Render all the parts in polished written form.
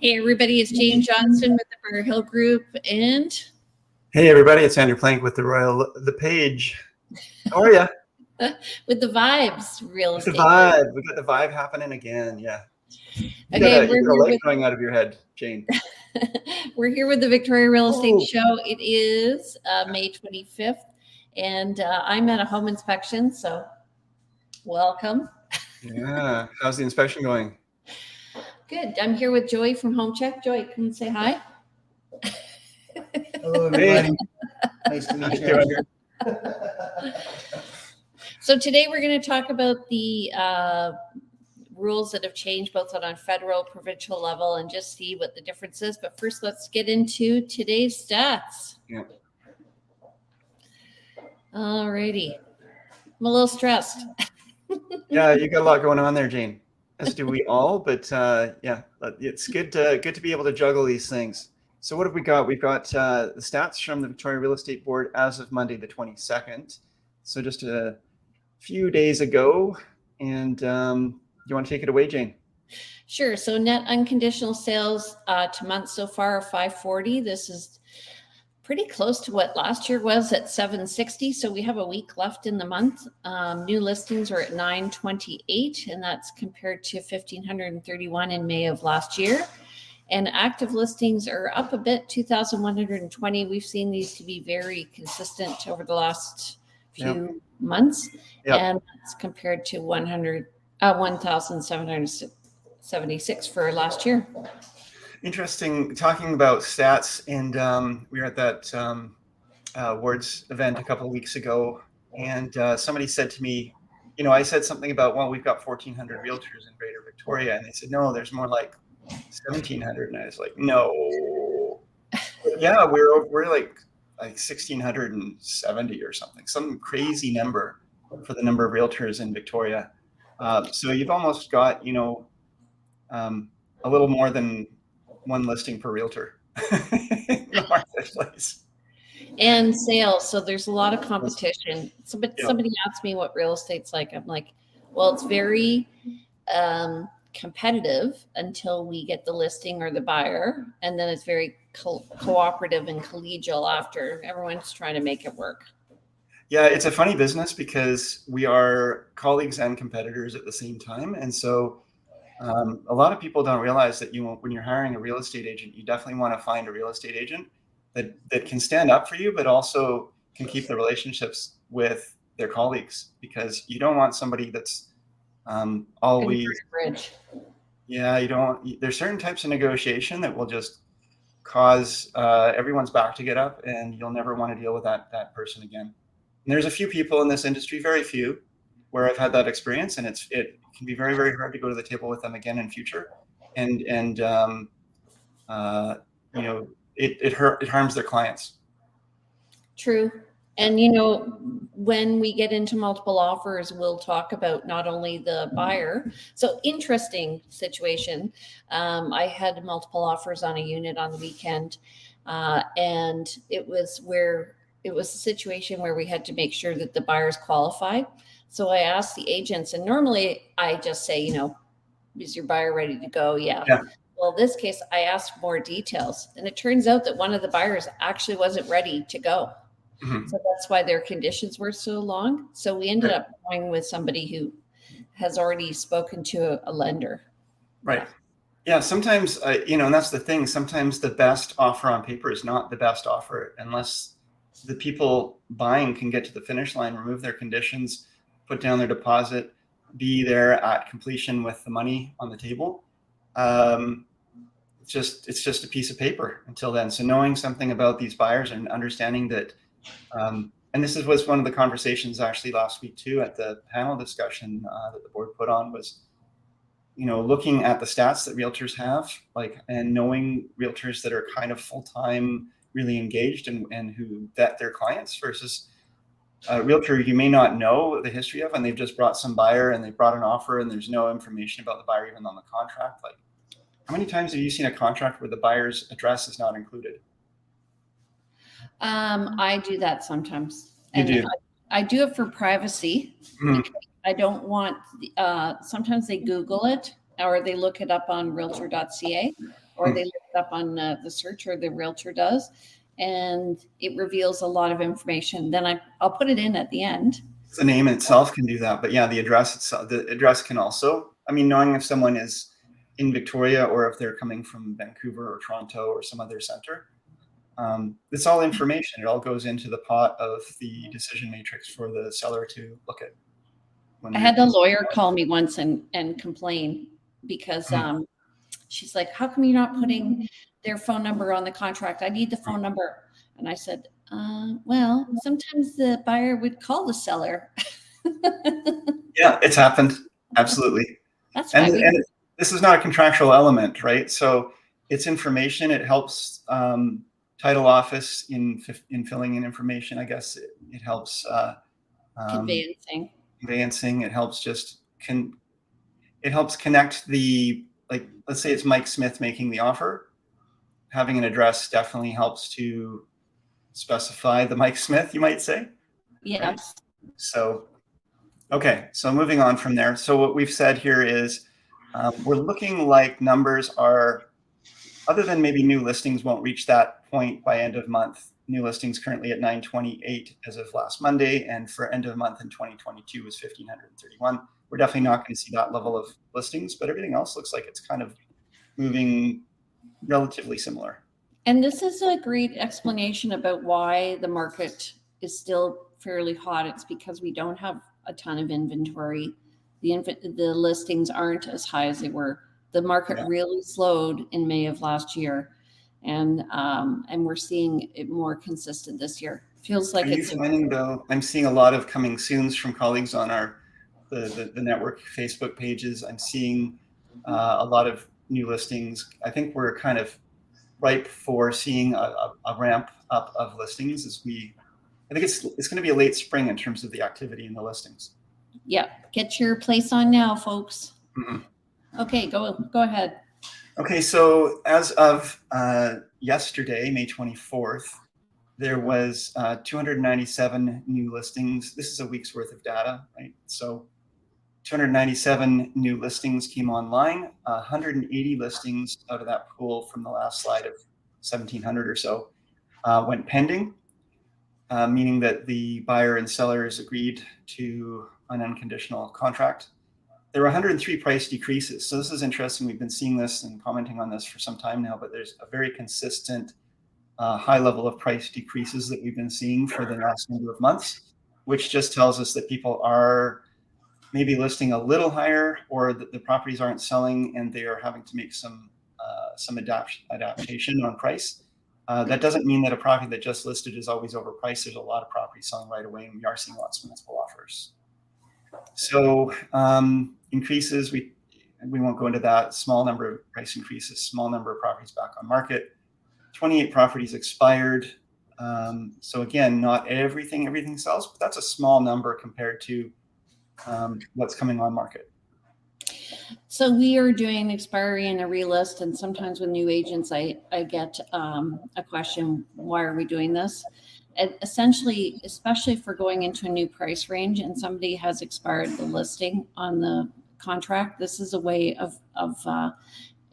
Hey everybody, it's Jane Johnston with the Burr Hill Group and Hey everybody, it's Andrew Plank with the Page. How are you? with the Vibes Real With the Estate. vibe. We got the vibe happening again. Yeah. You got a light going out of your head, Jane. We're here with the Victoria Real Estate Show. It is May 25th, and I'm at a home inspection, so welcome. Yeah. How's the inspection going? Good. I'm here with Joy from Home Check. Joy, come and say hi. Hello, everybody. Nice to meet you. So today we're going to talk about the rules that have changed both on federal, provincial level, and just see what the difference is. But first, let's get into today's stats. Yeah. All righty. I'm a little stressed. Yeah, you got a lot going on there, Jane. As do we all, but yeah, it's good to be able to juggle these things. So what have we got? We've got the stats from the Victoria Real Estate Board as of Monday the 22nd. So just a few days ago. And you want to take it away, Jane? Sure. So net unconditional sales to month so far are 540. This is pretty close to what last year was at 760. So we have a week left in the month. New listings are at 928, and that's compared to 1,531 in May of last year. And active listings are up a bit, 2,120. We've seen these to be very consistent over the last few months. Yep. And that's compared to 1,776 for last year. Interesting, talking about stats, and we were at that awards event a couple of weeks ago, and somebody said to me, I said something about, well, we've got 1,400 realtors in Greater Victoria, and they said, no, there's more like 1,700, and I was like, no. But yeah, we're like 1,670 or something, some crazy number for the number of realtors in Victoria. So you've almost got, a little more than one listing per realtor in the marketplace. And sales. So there's a lot of competition. Somebody asked me what real estate's like. I'm like, well, it's very competitive until we get the listing or the buyer. And then it's very cooperative and collegial after. Everyone's trying to make it work. Yeah, it's a funny business because we are colleagues and competitors at the same time. And so a lot of people don't realize that when you're hiring a real estate agent, you definitely want to find a real estate agent that can stand up for you, but also can keep the relationships with their colleagues, because you don't want somebody that's always. Yeah, you don't. There's certain types of negotiation that will just cause everyone's back to get up, and you'll never want to deal with that person again. And there's a few people in this industry, very few, where I've had that experience, and it can be very, very hard to go to the table with them again in future, and it harms their clients. True. And when we get into multiple offers, we'll talk about not only the buyer. So interesting situation. I had multiple offers on a unit on the weekend, and it was a situation where we had to make sure that the buyer's qualified. So I asked the agents, and normally I just say, is your buyer ready to go? Yeah. Well, in this case, I asked more details, and it turns out that one of the buyers actually wasn't ready to go. Mm-hmm. So that's why their conditions were so long. So we ended up going with somebody who has already spoken to a lender. Right. Yeah. Sometimes, and that's the thing. Sometimes the best offer on paper is not the best offer unless the people buying can get to the finish line, remove their conditions, put down their deposit, be there at completion with the money on the table. It's just a piece of paper until then. So knowing something about these buyers and understanding that, and this was one of the conversations actually last week too at the panel discussion that the board put on, was, looking at the stats that realtors have, and knowing realtors that are kind of full-time, really engaged and who vet their clients versus a realtor you may not know the history of, and they've just brought some buyer and they brought an offer and there's no information about the buyer even on the contract. Like, how many times have you seen a contract where the buyer's address is not included? I do that sometimes. You do? I do it for privacy. Mm-hmm. I don't want, sometimes they Google it or they look it up on realtor.ca. or they look it up on the search, or the realtor does, and it reveals a lot of information. Then I'll put it in at the end. The name itself can do that, but yeah, the address itself, the address can also, I mean, knowing if someone is in Victoria or if they're coming from Vancouver or Toronto or some other center, it's all information. It all goes into the pot of the decision matrix for the seller to look at. I had a lawyer call me once and complain because she's like, how come you're not putting their phone number on the contract? I need the phone number. And I said, well, sometimes the buyer would call the seller. Yeah, it's happened. Absolutely. That's and this is not a contractual element, right? So it's information. It helps title office in filling in information. I guess it helps conveyancing. It helps it helps connect the, like, let's say it's Mike Smith making the offer. Having an address definitely helps to specify the Mike Smith, you might say. Yes. Right? So, okay. So moving on from there. So what we've said here is we're looking like numbers are, other than maybe new listings won't reach that point by end of month. New listings currently at 928 as of last Monday, and for end of month in 2022 was 1,531. We're definitely not going to see that level of listings, but everything else looks like it's kind of moving relatively similar. And this is a great explanation about why the market is still fairly hot. It's because we don't have a ton of inventory. The listings aren't as high as they were. The market really slowed in May of last year, and we're seeing it more consistent this year. Feels like it's. Are you finding though? I'm seeing a lot of coming soons from colleagues on the network Facebook pages. I'm seeing a lot of new listings. I think we're kind of ripe for seeing a ramp up of listings I think it's going to be a late spring in terms of the activity in the listings. Yeah, get your place on now, folks. Mm-hmm. Okay, go ahead. Okay, so as of yesterday, May 24th, there was 297 new listings. This is a week's worth of data, right? So 297 new listings came online, 180 listings out of that pool from the last slide of 1,700 or so went pending, meaning that the buyer and sellers agreed to an unconditional contract. There were 103 price decreases. So this is interesting. We've been seeing this and commenting on this for some time now, but there's a very consistent high level of price decreases that we've been seeing for the last number of months, which just tells us that people are maybe listing a little higher, or that the properties aren't selling and they are having to make some adaptation on price. That doesn't mean that a property that just listed is always overpriced. There's a lot of properties selling right away, and we are seeing lots of municipal offers. So increases, we won't go into that. Small number of price increases, small number of properties back on market. 28 properties expired. So again, not everything sells, but that's a small number compared to what's coming on market. So we are doing expiry and a relist, and sometimes with new agents, I get a question, why are we doing this? And essentially, especially if we're going into a new price range and somebody has expired the listing on the contract, this is a way of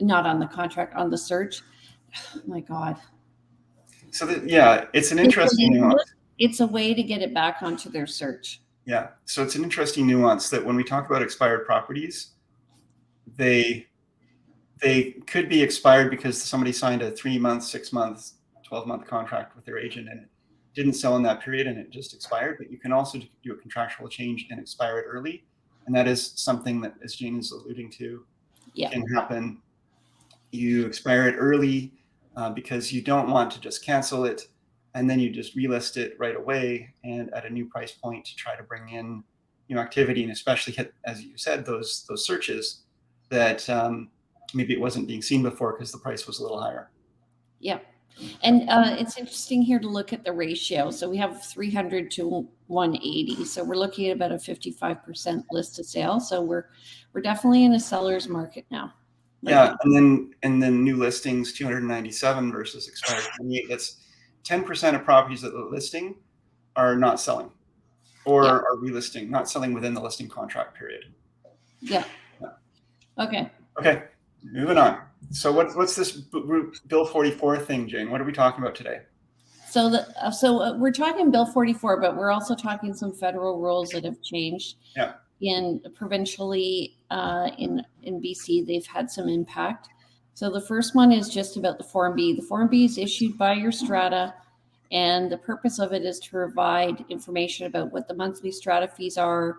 not on the contract, on the search. Oh my God. So it's an interesting nuance. It's a way to get it back onto their search. Yeah, so it's an interesting nuance that when we talk about expired properties, they could be expired because somebody signed a 3-month, 6-month, 12-month contract with their agent and it didn't sell in that period and it just expired. But you can also do a contractual change and expire it early. And that is something that, as Jane is alluding to, can happen. You expire it early because you don't want to just cancel it, and then you just relist it right away and at a new price point to try to bring in new activity, and especially hit, as you said, those searches that maybe it wasn't being seen before because the price was a little higher. Yeah. And it's interesting here to look at the ratio. So we have 300 to 180. So we're looking at about a 55% list to sale. So we're definitely in a seller's market now. Yeah, and then new listings 297 versus expired 28. That's 10% of properties that are listing are not selling, or are relisting, not selling within the listing contract period. Yeah. Okay. Okay, moving on. So what's this Bill 44 thing, Jane? What are we talking about today? So we're talking Bill 44, but we're also talking some federal rules that have changed. Yeah. In provincially in BC, they've had some impact. So the first one is just about the Form B. The Form B is issued by your strata, and the purpose of it is to provide information about what the monthly strata fees are,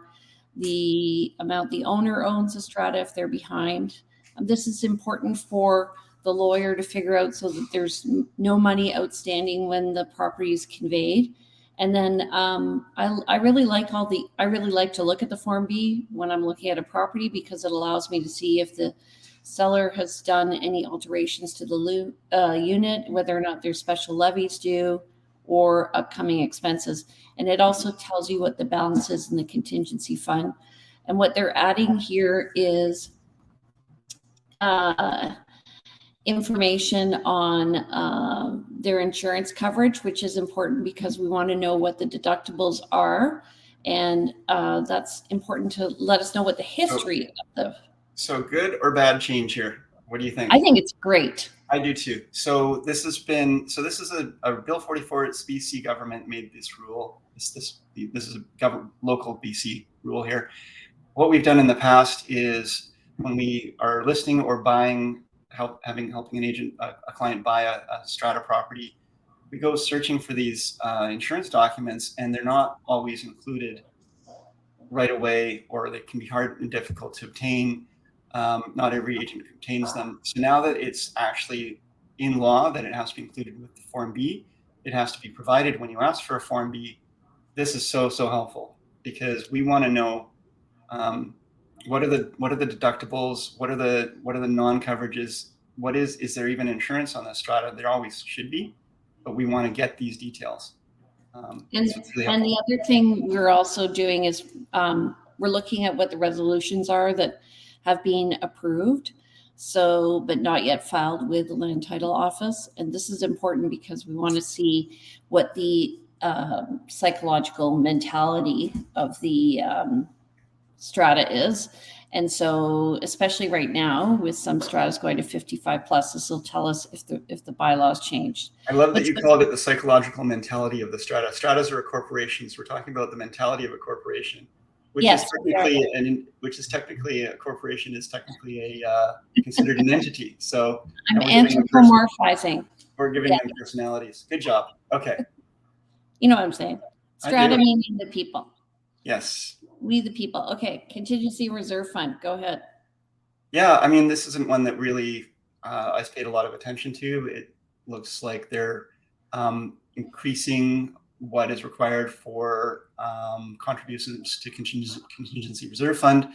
the amount the owner owns the strata if they're behind. This is important for the lawyer to figure out so that there's no money outstanding when the property is conveyed. And then I really like to look at the Form B when I'm looking at a property, because it allows me to see if the seller has done any alterations to the unit, whether or not there's special levies due or upcoming expenses. And it also tells you what the balance is in the contingency fund. And what they're adding here is information on their insurance coverage, which is important because we want to know what the deductibles are. And that's important to let us know what the history of the. So good or bad change here? What do you think? I think it's great. I do too. So this is a Bill 44. It's BC government made this rule. This is a local BC rule here. What we've done in the past is when we are listing or buying, helping an agent, a client buy a strata property, we go searching for these insurance documents, and they're not always included right away, or they can be hard and difficult to obtain. Not every agent obtains them. So now that it's actually in law that it has to be included with the Form B, it has to be provided when you ask for a Form B. This is so helpful, because we want to know what are the deductibles, what are the non-coverages, is there even insurance on the strata? There always should be, but we want to get these details. And the other thing we're also doing is we're looking at what the resolutions are that have been approved, but not yet filed with the Land Title Office. And this is important because we want to see what the psychological mentality of the strata is. And so, especially right now, with some stratas going to 55 plus, this will tell us if the bylaws changed. I love that you called it the psychological mentality of the strata. Stratas are corporations. We're talking about the mentality of a corporation, which is technically a corporation is technically considered an entity. So I'm anthropomorphizing. We're giving them personalities. Good job. Okay. You know what I'm saying? Strata meaning the people. Yes. We the people. Okay. Contingency reserve fund. Go ahead. Yeah. I mean, this isn't one that really I've paid a lot of attention to. It looks like they're increasing what is required for contributions to contingency reserve fund.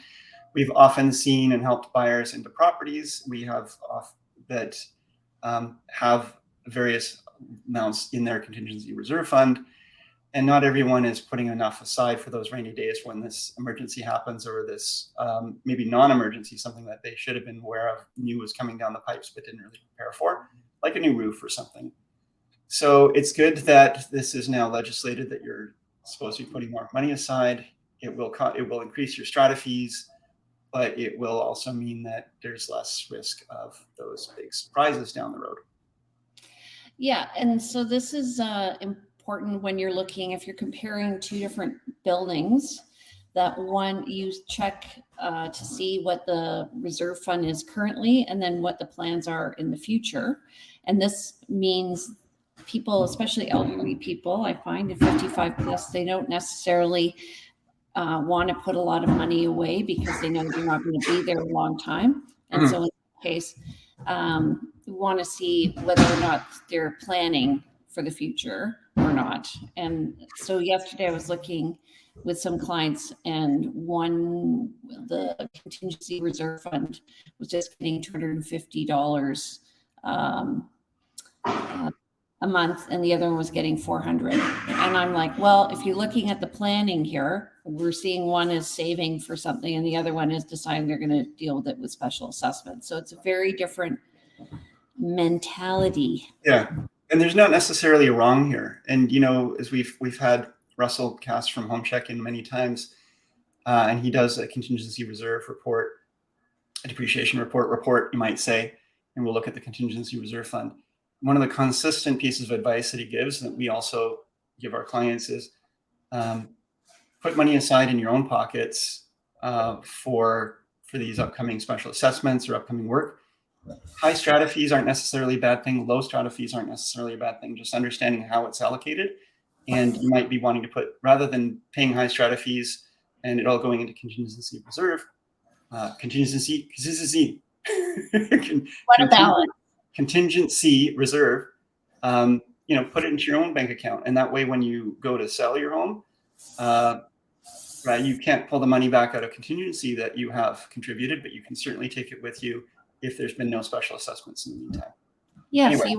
We've often seen and helped buyers into properties we have that have various amounts in their contingency reserve fund. And not everyone is putting enough aside for those rainy days when this emergency happens, or this maybe non-emergency, something that they should have been aware of, knew was coming down the pipes, but didn't really prepare for, like a new roof or something. So it's good that this is now legislated that you're supposed to be putting more money aside. It will increase your strata fees, but it will also mean that there's less risk of those big surprises down the road. Yeah, and so this is important when you're looking, if you're comparing two different buildings, that one you check to see what the reserve fund is currently, and then what the plans are in the future. And this means people, especially elderly people, I find at 55 plus, they don't necessarily want to put a lot of money away because they know they're not going to be there a long time. And so in that case, we want to see whether or not they're planning for the future or not. And so yesterday I was looking with some clients, and the contingency reserve fund was just getting $250 a month, and the other one was getting $400. And I'm like, well, if you're looking at the planning here, we're seeing one is saving for something and the other one is deciding they're going to deal with it with special assessment. So it's a very different mentality. Yeah. And there's not necessarily a wrong here. And, as we've had Russell Cass from Home Check-In many times, and he does a contingency reserve report, a depreciation report, you might say. and we'll look at the contingency reserve fund. One of the consistent pieces of advice that he gives, that we also give our clients, is put money aside in your own pockets for these upcoming special assessments or upcoming work. High strata fees aren't necessarily a bad thing. Low strata fees aren't necessarily a bad thing. Just understanding how it's allocated. And you might be wanting to put, rather than paying high strata fees and it all going into contingency reserve, contingency reserve, put it into your own bank account. And that way, when you go to sell your home, right, you can't pull the money back out of contingency that you have contributed, but you can certainly take it with you if there's been no special assessments in the meantime. Yes, Anyway.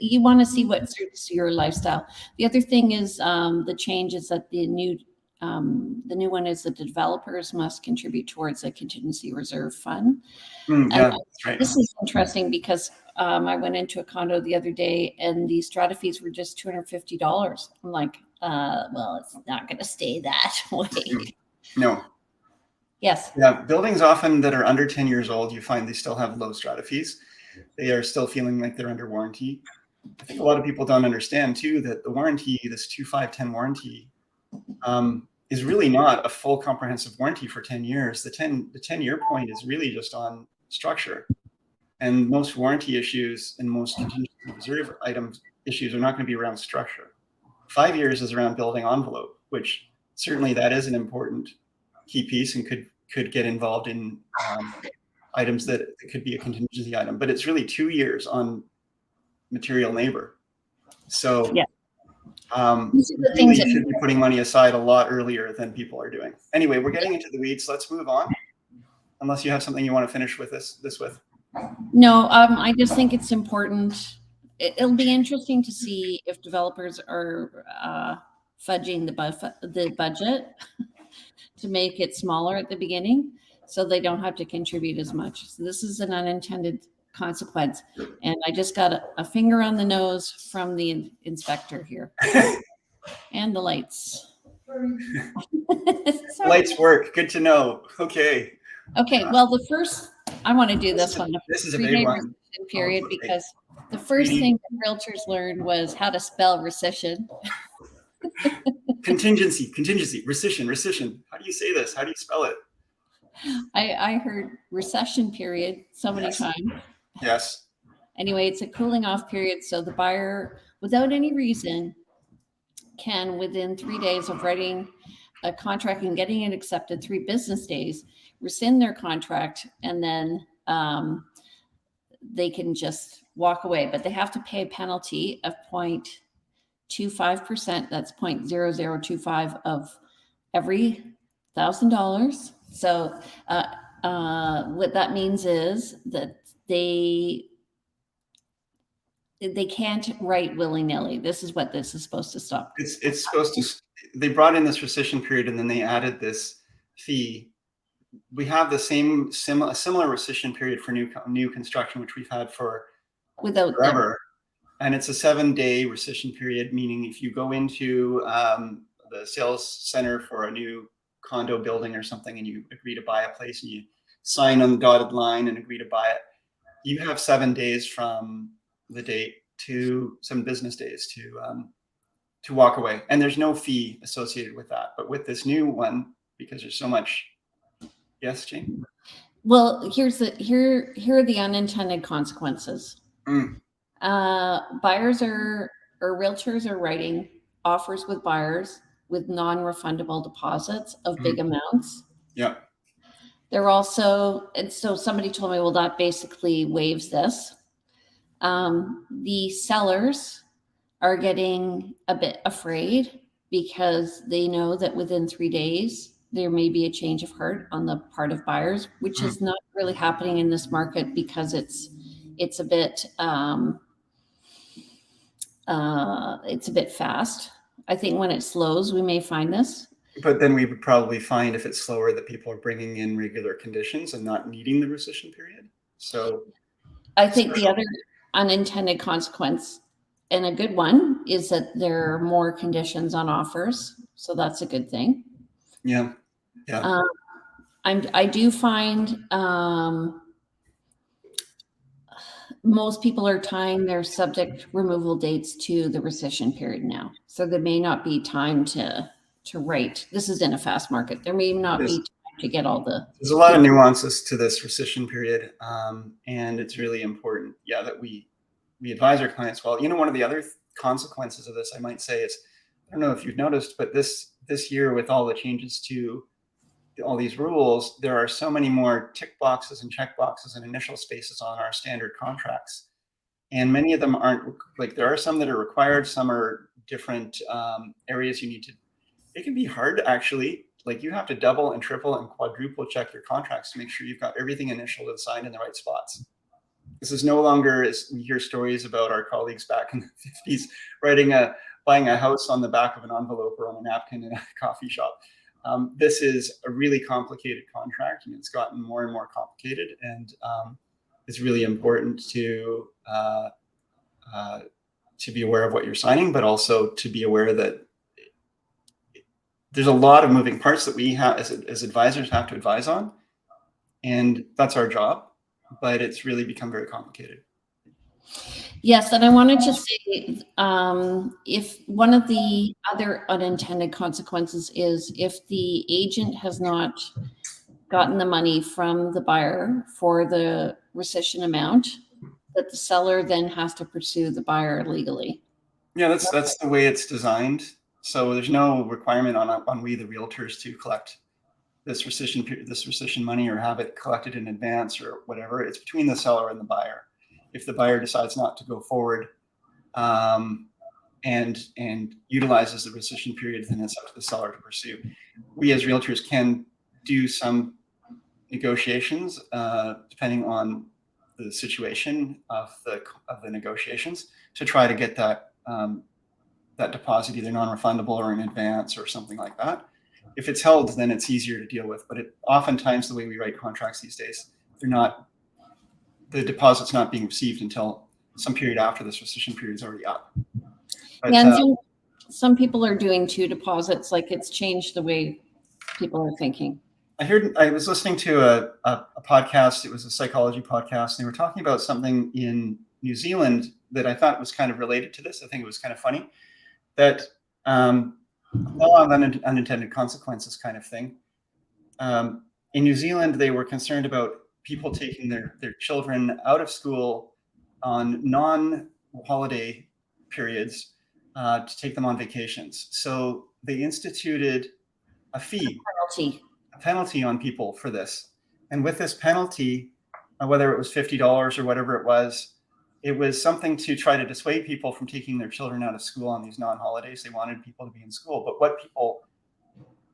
you want to see what suits your lifestyle. The other thing is the change is that the new one is that the developers must contribute towards a contingency reserve fund. Yeah, that's right. This is interesting because I went into a condo the other day and the strata fees were just $250. I'm like, well, it's not going to stay that way. No. Yes. Yeah, buildings often that are under 10 years old, you find they still have low strata fees. They are still feeling like they're under warranty. I think a lot of people don't understand too that the warranty, this 2510 warranty, is really not a full comprehensive warranty for 10 years. The 10-year point is really just on structure. And most warranty issues and most contingency reserve items issues are not going to be around structure. 5 years is around building envelope, which certainly that is an important key piece and could get involved in items that could be a contingency item. But it's really 2 years on material labor. So yeah. These are the things that should be putting money aside a lot earlier than people are doing. Anyway, we're getting into the weeds. Let's move on. Unless you have something you want to finish with this with. No, I just think it's important. It'll be interesting to see if developers are fudging the budget to make it smaller at the beginning, so they don't have to contribute as much. So this is an unintended consequence, and I just got a finger on the nose from the inspector here. And the lights. Lights work. Good to know. Okay. Well, the first, I want to do this one. This is a big one. Period, because the first thing that realtors learned was how to spell recession. Contingency, rescission. How do you say this? How do you spell it? I heard recession period so many times. Yes. Anyway, it's a cooling off period. So the buyer, without any reason, can, within 3 days of writing a contract and getting it accepted, 3 business days, rescind their contract, and then they can just walk away. But they have to pay a penalty of 0.25%. That's 0.0025 of every $1,000. So what that means is that they can't write willy-nilly. This is what this is supposed to stop. It's supposed to. They brought in this rescission period, and then they added this fee. We have the similar rescission period for new construction, which we've had for forever. And it's a 7-day rescission period, meaning if you go into the sales center for a new condo building or something, and you agree to buy a place, and you sign on the dotted line and agree to buy it, you have 7 days from the date to some business days to walk away, and there's no fee associated with that. But with this new one, because there's so much. Yes, Jane. Well, here are the unintended consequences. Buyers or realtors are writing offers with buyers with non-refundable deposits of big amounts. Yeah. They're also, and so somebody told me, well, that basically waives this. The sellers are getting a bit afraid because they know that within 3 days, there may be a change of heart on the part of buyers, which is not really happening in this market because it's a bit fast. I think when it slows, we may find this. But then we would probably find, if it's slower, that people are bringing in regular conditions and not needing the rescission period. So I think the other unintended consequence, and a good one, is that there are more conditions on offers. So that's a good thing. Yeah. Yeah. I do find most people are tying their subject removal dates to the rescission period now. So there may not be time to write. This is in a fast market. There may not be time to get all the. There's a lot of nuances to this rescission period, and it's really important, that we advise our clients well. One of the other consequences of this, I might say, is, I don't know if you've noticed, but this year, with all the changes to all these rules, there are so many more tick boxes and check boxes and initial spaces on our standard contracts. And many of them aren't, like, there are some that are required, some are different areas you need to. It can be hard, actually. Like, you have to double and triple and quadruple check your contracts to make sure you've got everything initial and signed in the right spots. This is no longer, as we hear stories about our colleagues back in the 50s buying a house on the back of an envelope or on a napkin in a coffee shop. This is a really complicated contract, and it's gotten more and more complicated. And it's really important to be aware of what you're signing, but also to be aware that there's a lot of moving parts that we have as advisors have to advise on, and that's our job. But it's really become very complicated. Yes, and I wanted to say, if one of the other unintended consequences is if the agent has not gotten the money from the buyer for the rescission amount, that the seller then has to pursue the buyer legally. Yeah, that's the way it's designed. So there's no requirement on we, the realtors, to collect this rescission money or have it collected in advance or whatever. It's between the seller and the buyer. If the buyer decides not to go forward and utilizes the rescission period, then it's up to the seller to pursue. We as realtors can do some negotiations depending on the situation of the negotiations to try to get that deposit either non-refundable or in advance or something like that. If it's held, then it's easier to deal with. But oftentimes the way we write contracts these days, the deposit's not being received until some period after this rescission period is already up. But, and some people are doing 2 deposits, like it's changed the way people are thinking. I was listening to a podcast. It was a psychology podcast. And they were talking about something in New Zealand that I thought was kind of related to this. I think it was kind of funny that law of unintended consequences kind of thing. In New Zealand, they were concerned about people taking their children out of school on non-holiday periods to take them on vacations. So they instituted a fee, a penalty on people for this. And with this penalty, whether it was $50 or whatever it was something to try to dissuade people from taking their children out of school on these non-holidays. They wanted people to be in school. But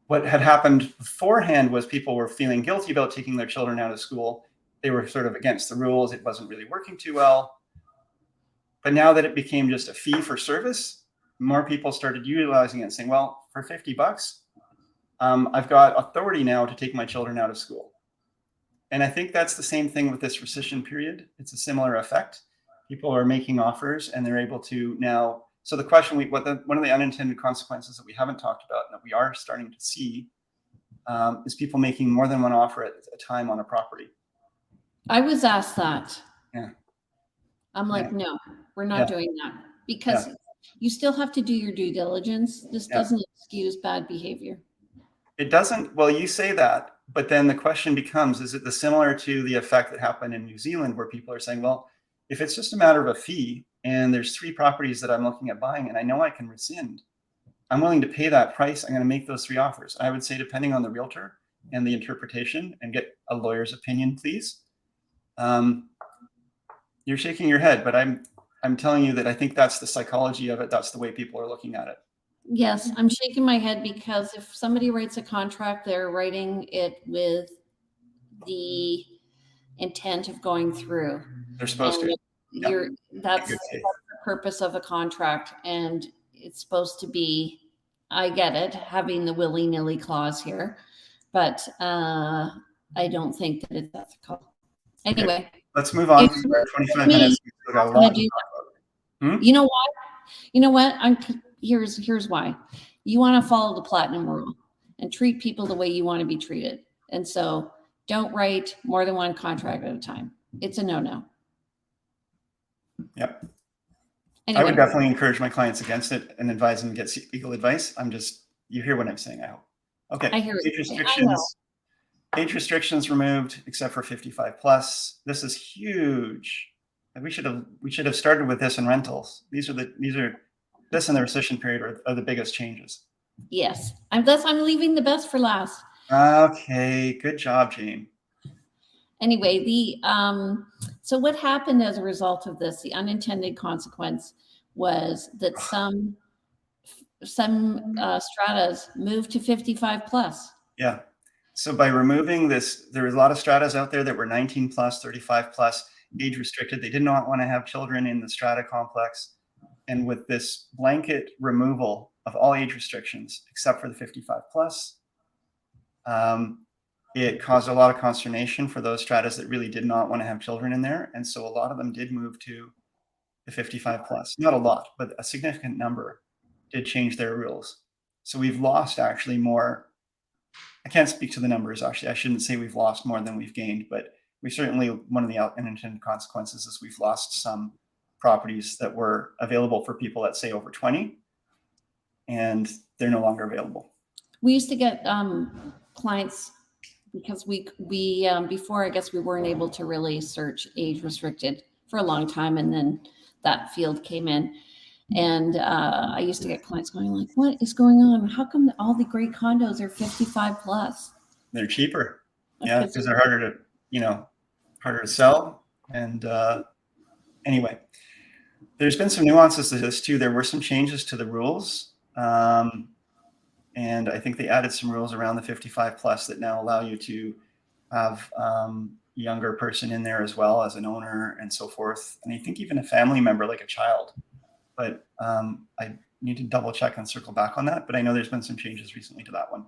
what had happened beforehand was people were feeling guilty about taking their children out of school. They were sort of against the rules. It wasn't really working too well. But now that it became just a fee for service, more people started utilizing it and saying, well, for $50, I've got authority now to take my children out of school. And I think that's the same thing with this rescission period. It's a similar effect. People are making offers and they're able to now. So the question, one of the unintended consequences that we haven't talked about and that we are starting to see is people making more than one offer at a time on a property. I was asked that. Yeah. I'm like, no, we're not doing that because you still have to do your due diligence. This doesn't excuse bad behavior. It doesn't. Well, you say that, but then the question becomes, is it similar to the effect that happened in New Zealand where people are saying, well, if it's just a matter of a fee and there's 3 properties that I'm looking at buying and I know I can rescind, I'm willing to pay that price. I'm going to make those 3 offers. I would say, depending on the realtor and the interpretation, and get a lawyer's opinion, please. You're shaking your head, but I'm telling you that I think that's the psychology of it. That's the way people are looking at it. Yes, I'm shaking my head because if somebody writes a contract, they're writing it with the intent of going through. They're supposed to. That's the purpose of a contract, and it's supposed to be, I get it, having the willy-nilly clause here, but I don't think that it's ethical. Anyway. Okay. Let's move on. 25 minutes. We've got a lot to talk about. You know what? You know what? Here's why. You want to follow the platinum rule and treat people the way you want to be treated. And so don't write more than one contract at a time. It's a no-no. Yep. Anyway. I would definitely encourage my clients against it and advise them to get legal advice. You hear what I'm saying, I hope. Okay. I hear what Age you're saying. restrictions. Age restrictions removed, except for 55 plus. This is huge. We should have started with this in rentals. This and the rescission period are the biggest changes. Yes, I'm leaving the best for last. Okay, good job, Jane. Anyway, so what happened as a result of this? The unintended consequence was that some stratas moved to 55 plus. Yeah. So by removing this, there was a lot of stratas out there that were 19 plus, 35 plus, age restricted. They did not want to have children in the strata complex. And with this blanket removal of all age restrictions, except for the 55 plus, it caused a lot of consternation for those stratas that really did not want to have children in there. And so a lot of them did move to the 55 plus. Not a lot, but a significant number did change their rules. So we've lost actually more. I can't speak to the numbers, actually. I shouldn't say we've lost more than we've gained, but we certainly, one of the unintended consequences is we've lost some properties that were available for people that say over 20, and they're no longer available. We used to get clients because we before, I guess we weren't able to really search age restricted for a long time, and then that field came in. And I used to get clients going like, what is going on? How come all the great condos are 55 plus? They're cheaper. Yeah, because they're harder to sell. And anyway, there's been some nuances to this too. There were some changes to the rules. And I think they added some rules around the 55 plus that now allow you to have younger person in there as well as an owner and so forth. And I think even a family member, like a child. But I need to double check and circle back on that. But I know there's been some changes recently to that one.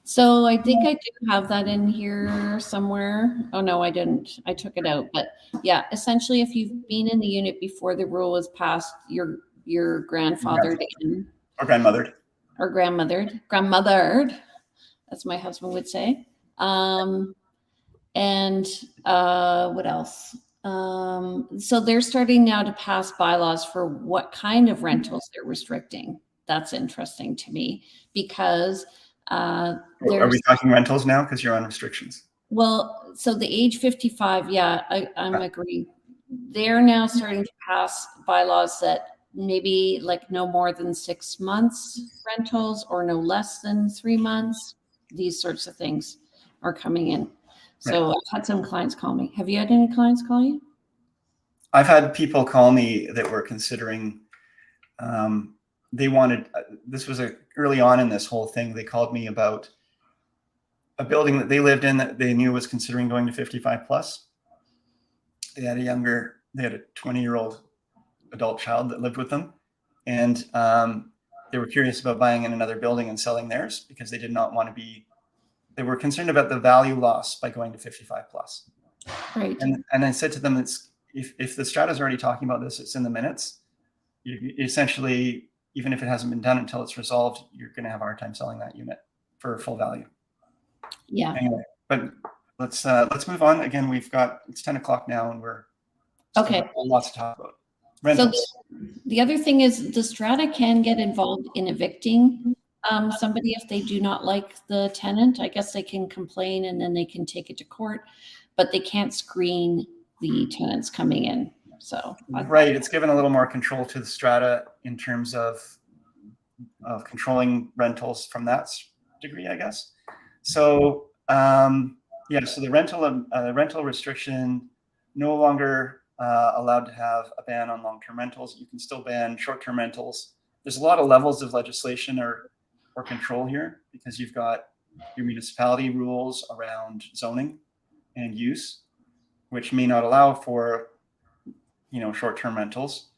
So I think I do have that in here somewhere. Oh, no, I didn't. I took it out. But yeah, essentially, if you've been in the unit before the rule was passed, you're grandfathered in. Or grandmothered. Or grandmothered, as my husband would say. And what else? So they're starting now to pass bylaws for what kind of rentals they're restricting. That's interesting to me because are we talking rentals now? Because you're on restrictions. Well, so the age 55, yeah, I'm agreeing. They're now starting to pass bylaws that maybe like no more than 6 months rentals or no less than 3 months. These sorts of things are coming in. So I've had some clients call me. Have you had any clients call you? I've had people call me that were considering, they wanted, this was early on in this whole thing, they called me about a building that they lived in that they knew was considering going to 55 plus. They had a 20-year-old adult child that lived with them. And they were curious about buying in another building and selling theirs because they did not want to they were concerned about the value loss by going to 55 plus. Right. And I said to them, if the strata is already talking about this, it's in the minutes. You essentially, even if it hasn't been done until it's resolved, you're going to have a hard time selling that unit for full value. Yeah. Anyway, but let's move on. Again, it's 10 o'clock now, and we're okay. Lots to talk about. Rentals. So the other thing is the strata can get involved in evicting somebody if they do not like the tenant. I guess they can complain and then they can take it to court, but they can't screen the tenants coming in. So right, it's given a little more control to the strata in terms of controlling rentals from that degree, I guess. So so the rental restriction no longer allowed to have a ban on long-term rentals. You can still ban short-term rentals. There's a lot of levels of legislation or control here because you've got your municipality rules around zoning and use, which may not allow for short-term rentals.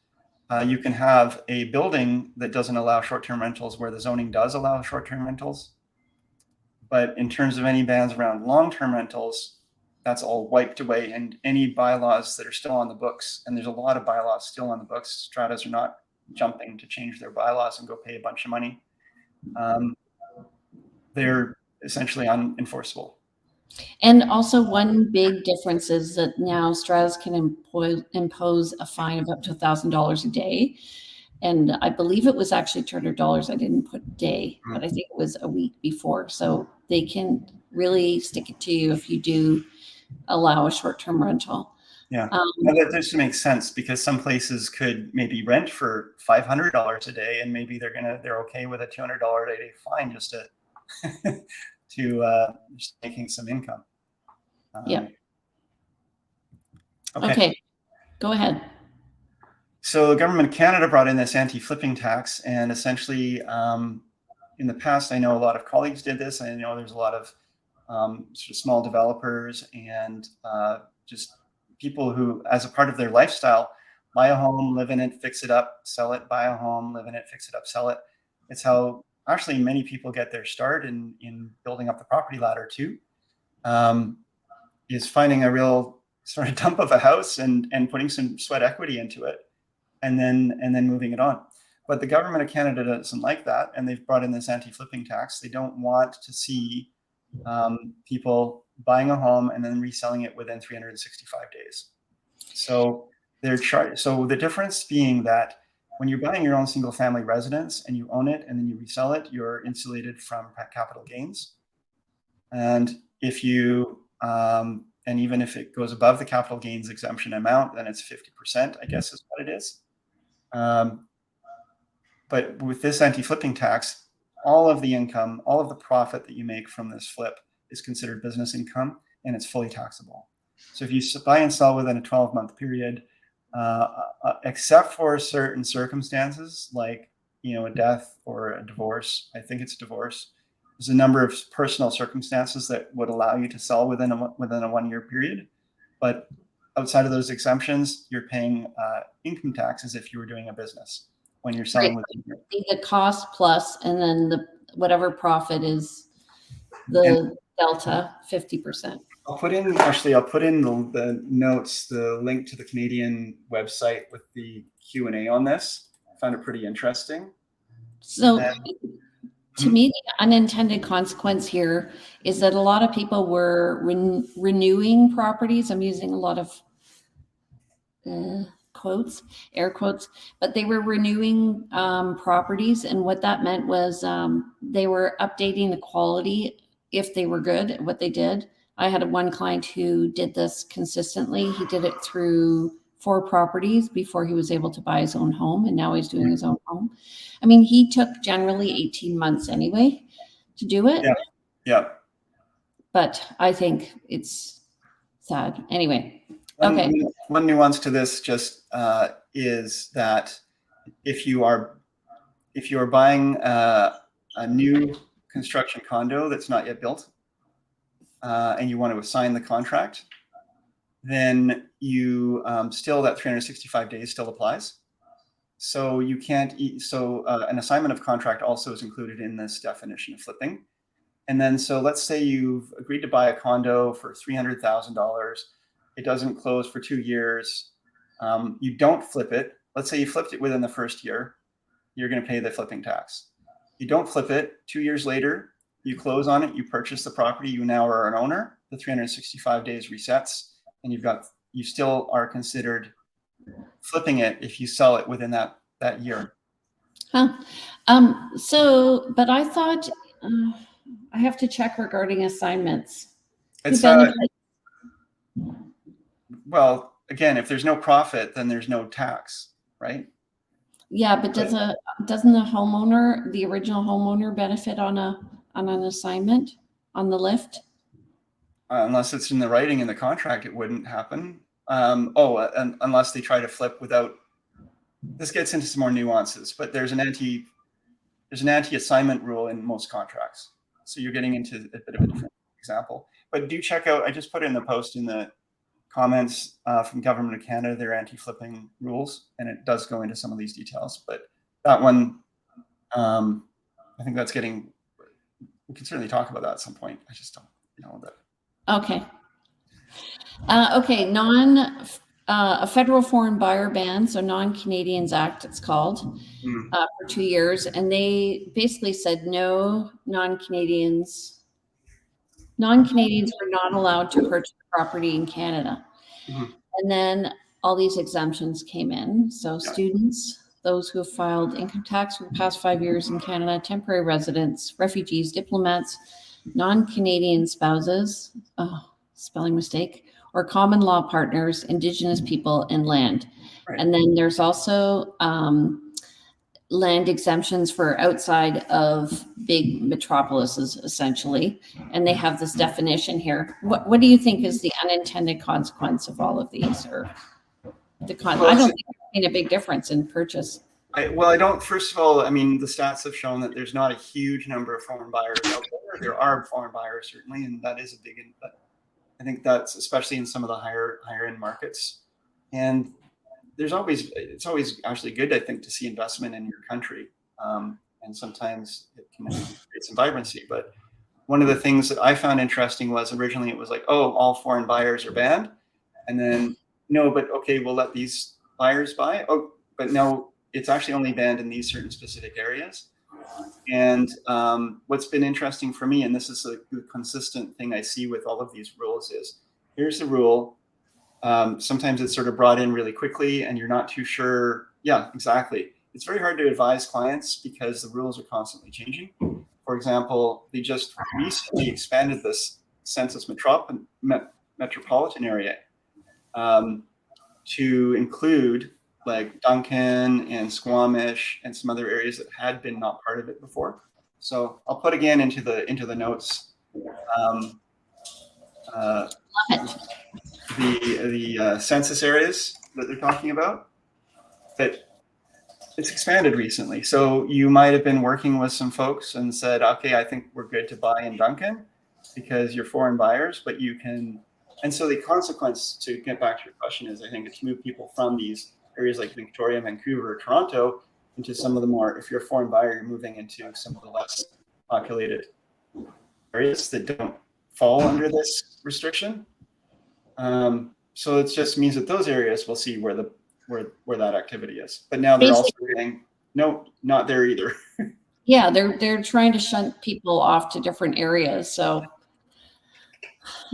You can have a building that doesn't allow short-term rentals where the zoning does allow short-term rentals. But in terms of any bans around long-term rentals, that's all wiped away, and any bylaws that are still on the books, and there's a lot of bylaws still on the books. Stratas are not jumping to change their bylaws and go pay a bunch of money. They're essentially unenforceable. And also one big difference is that now Stratus can impose a fine of up to $1,000 a day. And I believe it was actually $200. I didn't put day, but I think it was a week before. So they can really stick it to you if you do allow a short-term rental. Yeah, that just makes sense, because some places could maybe rent for $500 a day, and maybe they're okay with a $200 a day fine just to just making some income. Yeah. Okay, go ahead. So the government of Canada brought in this anti-flipping tax, and essentially, in the past, I know a lot of colleagues did this. I know there's a lot of sort of small developers and just people who, as a part of their lifestyle, buy a home, live in it, fix it up, sell it, buy a home, live in it, fix it up, sell it. It's how actually many people get their start in building up the property ladder too, is finding a real sort of dump of a house and putting some sweat equity into it, and then moving it on. But the government of Canada doesn't like that, and they've brought in this anti-flipping tax. They don't want to see people buying a home and then reselling it within 365 days. So so the difference being that when you're buying your own single family residence and you own it and then you resell it, you're insulated from capital gains. And if you and even if it goes above the capital gains exemption amount, then it's 50%, I guess is what it is. But with this anti-flipping tax, all of the income, all of the profit that you make from this flip is considered business income, and it's fully taxable. So if you buy and sell within a 12-month period, except for certain circumstances like a death or a divorce, I think it's divorce, there's a number of personal circumstances that would allow you to sell within a 1-year period. But outside of those exemptions, you're paying income tax as if you were doing a business when you're selling within a year. The cost plus, and then whatever profit is the delta, 50%. I'll put in the notes, the link to the Canadian website with the Q&A on this. I found it pretty interesting. So to me, the unintended consequence here is that a lot of people were renewing properties. I'm using a lot of quotes, air quotes, but they were renewing properties. And what that meant was they were updating the quality if they were good at what they did. I had one client who did this consistently. He did it through 4 properties before he was able to buy his own home, and now he's doing his own home. I mean, he took generally 18 months anyway to do it. Yeah. But I think it's sad. Anyway, okay. One nuance to this just is that if you are buying a new construction condo that's not yet built, and you want to assign the contract, then you still, that 365 days still applies. So you can't, an assignment of contract also is included in this definition of flipping. And then, so let's say you've agreed to buy a condo for $300,000. It doesn't close for 2 years. You don't flip it. Let's say you flipped it within the first year, you're going to pay the flipping tax. You don't flip it. 2 years later, you close on it, you purchase the property, you now are an owner, the 365 days resets, and you still are considered flipping it if you sell it within that year. Huh. But I thought I have to check regarding assignments. It's well, again, if there's no profit, then there's no tax, right? Yeah, but doesn't the original homeowner benefit on an assignment on the lift? Unless it's in the writing in the contract, it wouldn't happen. Unless they try to flip without. This gets into some more nuances, but there's an anti-assignment rule in most contracts. So you're getting into a bit of a different example. But do check out. I just put in the post in the comments from Government of Canada, their anti-flipping rules, and it does go into some of these details. But that one, I think that's getting. We can certainly talk about that at some point. I just don't know that. Okay. A federal foreign buyer ban, so Non-Canadians Act, it's called, for 2 years. And they basically said no non-Canadians Non-Canadians were not allowed to purchase property in Canada. Mhm. And then all these exemptions came in. So Yeah. students, those who have filed income tax for the past 5 years in Canada, temporary residents, refugees, diplomats, non-Canadian spouses, spelling mistake, or common law partners, Indigenous people, and land. Right. And then there's also land exemptions for outside of big metropolises, essentially. And they have this definition here. What do you think is the unintended consequence of all of these? Or I don't think it's made a big difference in purchase. I don't. First of all, I mean, the stats have shown that there's not a huge number of foreign buyers out there. There are foreign buyers, certainly, and that is a big. But I think that's especially in some of the higher end markets. And it's always actually good, I think, to see investment in your country. And sometimes it can create some vibrancy. But one of the things that I found interesting was originally it was like, oh, all foreign buyers are banned, and then no, but okay, we'll let these buyers buy. Oh, but no. It's actually only banned in these certain specific areas. And what's been interesting for me, and this is a consistent thing I see with all of these rules, is here's the rule. Sometimes it's sort of brought in really quickly and you're not too sure. Yeah, exactly. It's very hard to advise clients because the rules are constantly changing. For example, they just recently expanded this census metropolitan area to include like Duncan and Squamish and some other areas that had been not part of it before. So I'll put again into the notes the census areas that they're talking about, that it's expanded recently. So you might have been working with some folks and said, okay, I think we're good to buy in Duncan because you're foreign buyers, but you can. And so the consequence, to get back to your question, is I think it's move people from these areas like Victoria, Vancouver, or Toronto into some of the more, if you're a foreign buyer, you're moving into some of the less populated areas that don't fall under this restriction. So it just means that those areas will see where that activity is. But now they're also saying, no, not there either. Yeah, they're trying to shunt people off to different areas. So,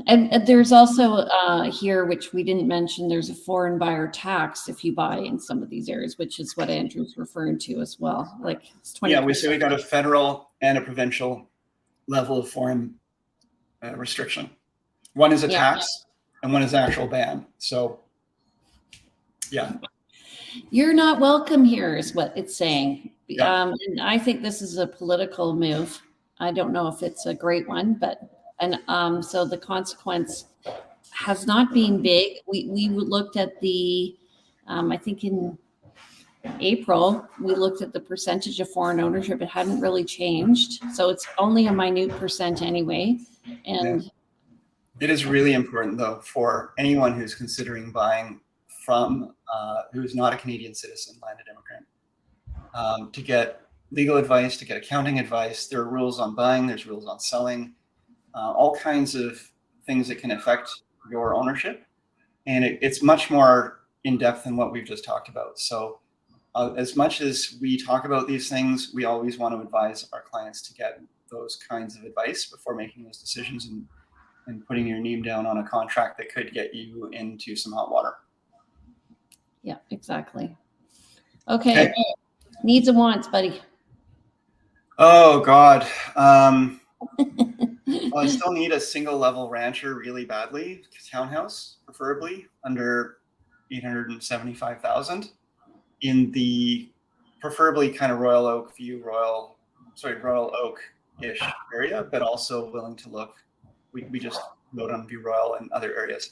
and there's also here, which we didn't mention, there's a foreign buyer tax if you buy in some of these areas, which is what Andrew's referring to as well. Like it's 20%. Yeah, we got a federal and a provincial level of foreign restriction. One is a tax and one is actual ban. So, yeah. You're not welcome here is what it's saying. And I think this is a political move. I don't know if it's a great one, but so the consequence has not been big. We looked at the, I think in April, we looked at the percentage of foreign ownership. It hadn't really changed. So it's only a minute percent anyway. And it is really important, though, for anyone who's considering buying from who's not a Canadian citizen, landed immigrant, to get legal advice, to get accounting advice. There are rules on buying, there's rules on selling, all kinds of things that can affect your ownership. And it's much more in depth than what we've just talked about. So as much as we talk about these things, we always want to advise our clients to get those kinds of advice before making those decisions and putting your name down on a contract that could get you into some hot water. Yeah, exactly. Okay. Needs and wants, buddy. Oh, God. Well, I still need a single level rancher really badly, townhouse, preferably under 875,000 in the preferably kind of Royal Oak-ish area, but also willing to look. We just load on View Royal and other areas.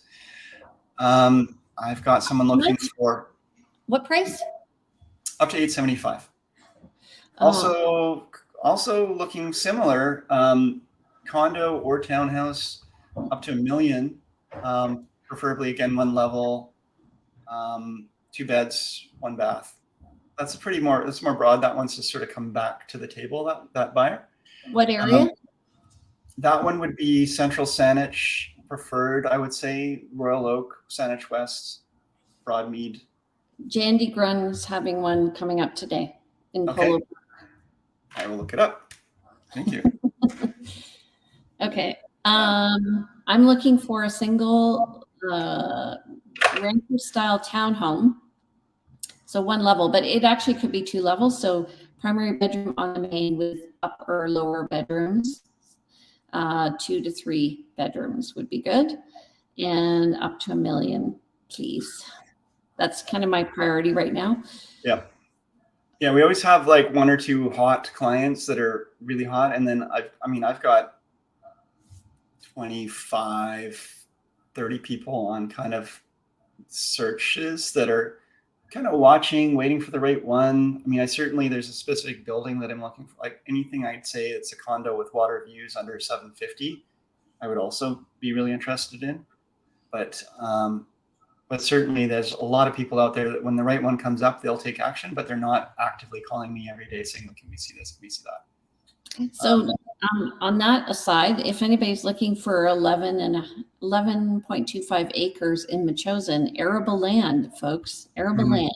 I've got someone looking for what price? Up to 875. Also looking similar, condo or townhouse up to $1 million, preferably again one level, 2 beds, 1 bath. That's more broad. That one's just sort of come back to the table, that buyer. What area? That one would be Central Saanich preferred, I would say. Royal Oak, Saanich West, Broadmead. Jandy Grun is having one coming up today in Polo Park. I will look it up. Thank you. Okay. I'm looking for a single rancher style townhome. So one level, but it actually could be 2 levels. So primary bedroom on the main with upper lower bedrooms. 2 to 3 bedrooms would be good. And up to $1 million, please. That's kind of my priority right now. Yeah. Yeah, we always have like 1 or 2 hot clients that are really hot. And then I've got 25, 30 people on kind of searches that are kind of watching, waiting for the right one. I mean, there's a specific building that I'm looking for. Like anything I'd say it's a condo with water views under 750, I would also be really interested in. But certainly there's a lot of people out there that when the right one comes up, they'll take action, but they're not actively calling me every day saying, can we see this? Can we see that? So on that aside, if anybody's looking for 11.25 acres in Metchosin, arable land, folks, arable land,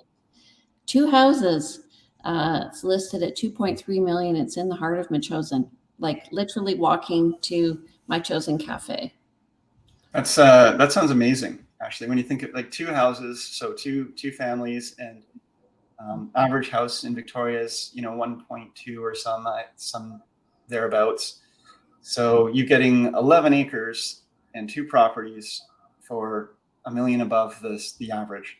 2 houses, it's listed at 2.3 million. It's in the heart of Metchosin, like literally walking to my chosen cafe. That sounds amazing. Actually, when you think of like 2 houses, so two families, and average house in Victoria is 1.2 or some thereabouts. So you're getting 11 acres and 2 properties for $1 million above the average.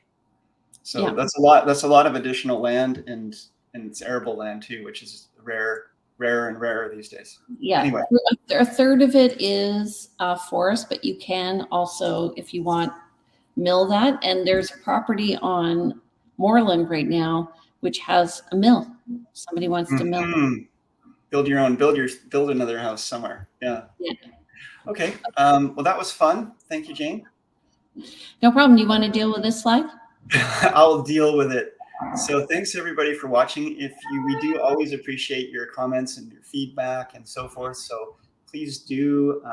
So yeah. That's a lot. That's a lot of additional land, and it's arable land too, which is rarer and rarer these days. Yeah. Anyway, a third of it is forest, but you can also, if you want, mill that. And there's a property on Moreland right now which has a mill. Somebody wants to mill. Build another house somewhere. Yeah. Okay. Well, that was fun. Thank you, Jane. No problem. Do you want to deal with this slide? I'll deal with it. So thanks everybody for watching. We do always appreciate your comments and your feedback and so forth. So please do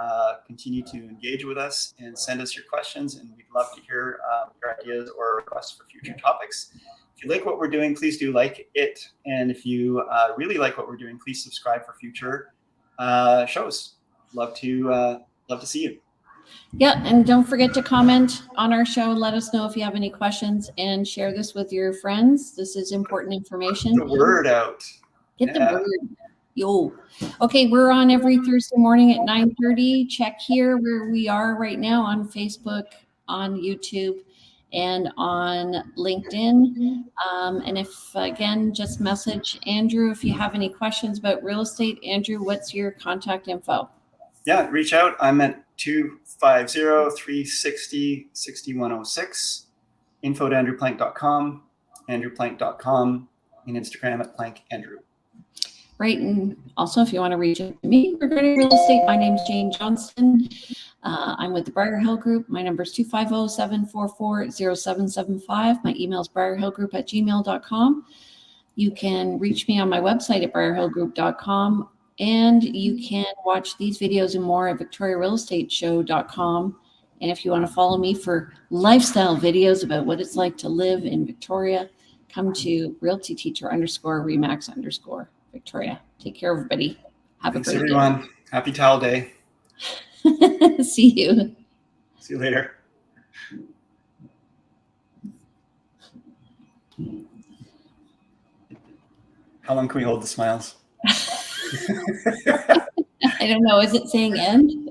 continue to engage with us and send us your questions, and we'd love to hear your ideas or requests for future topics. If you like what we're doing, please do like it. And if you really like what we're doing, please subscribe for future shows. Love to see you. Yeah, and don't forget to comment on our show. Let us know if you have any questions, and share this with your friends. This is important information. Get the word out. Get the word. Yo. Okay, we're on every Thursday morning at 9:30. Check here where we are right now on Facebook, on YouTube, and on LinkedIn. And if, again, just message Andrew if you have any questions about real estate. Andrew, what's your contact info? Yeah, reach out. I'm at 250-360-6106. Info at andrewplank.com, andrewplank.com, and Instagram at plankandrew. Right, and also if you want to reach out to me regarding real estate, my name's Jane Johnston. I'm with the Briar Hill Group. My number is 250-744-0775. My email is briarhillgroup@gmail.com. You can reach me on my website at briarhillgroup.com. And you can watch these videos and more at victoriarealestateshow.com. And if you want to follow me for lifestyle videos about what it's like to live in Victoria, come to realtyteacher_remax_Victoria. Take care, everybody. Have Thanks, a great everyone. day. Happy Towel Day. See you. See you later. How long can we hold the smiles? I don't know. Is it saying end?